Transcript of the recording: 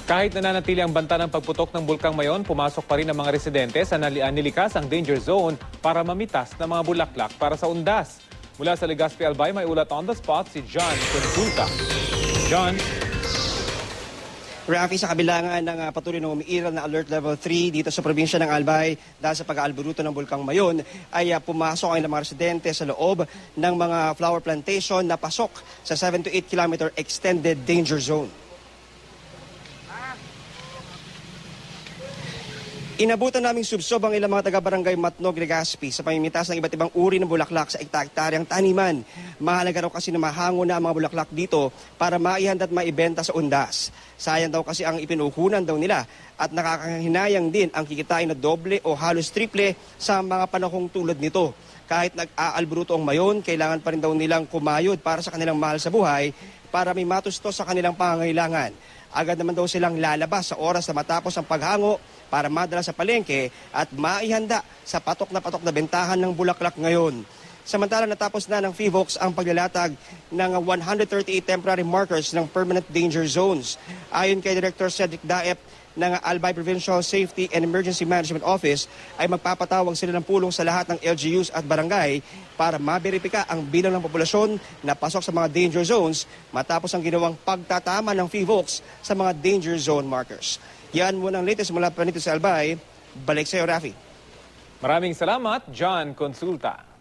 Kahit nananatili ang banta ng pagputok ng Bulkang Mayon, pumasok pa rin ang mga residente sa nilikas ang danger zone para mamitas ng mga bulaklak para sa undas. Mula sa Legazpi Albay, may ulat on the spot si John Consulta. John? Rafi, sa kabilangan ng patuloy na umiiral na alert level 3 dito sa probinsya ng Albay dahil sa pag-aalburuto ng Bulkang Mayon ay pumasok ang ilang mga residente sa loob ng mga flower plantation na pasok sa 7 to 8 kilometer extended danger zone. Inabutan naming subsob ang ilang mga taga-barangay Matnog, Legazpi sa pamimitas ng iba't ibang uri ng bulaklak sa ekta-ektaryang taniman. Mahalaga raw kasi na mahango na ang mga bulaklak dito para maihanda at maibenta sa undas. Sayang daw kasi ang ipinuhunan daw nila at nakakahinayang din ang kikitain na doble o halos triple sa mga panahong tulad nito. Kahit nag-aalburuto ang Mayon, kailangan pa rin daw nilang kumayod para sa kanilang mahal sa buhay para may matustos sa kanilang pangangailangan. Agad naman daw silang lalabas sa oras na matapos ang paghango para madala sa palengke at maihanda sa patok na bentahan ng bulaklak ngayon. Samantala natapos na ng FIVOX ang paglalatag ng 138 temporary markers ng permanent danger zones. Ayon kay Director Cedric Daep ng Albay Provincial Safety and Emergency Management Office ay magpapatawag sila ng pulong sa lahat ng LGUs at barangay para maberipika ang bilang ng populasyon na pasok sa mga danger zones matapos ang ginawang pagtatama ng FIVOX sa mga danger zone markers. Yan muna ang latest mula pa nito sa Albay. Balik sa iyo, Rafi. Maraming salamat, John Consulta.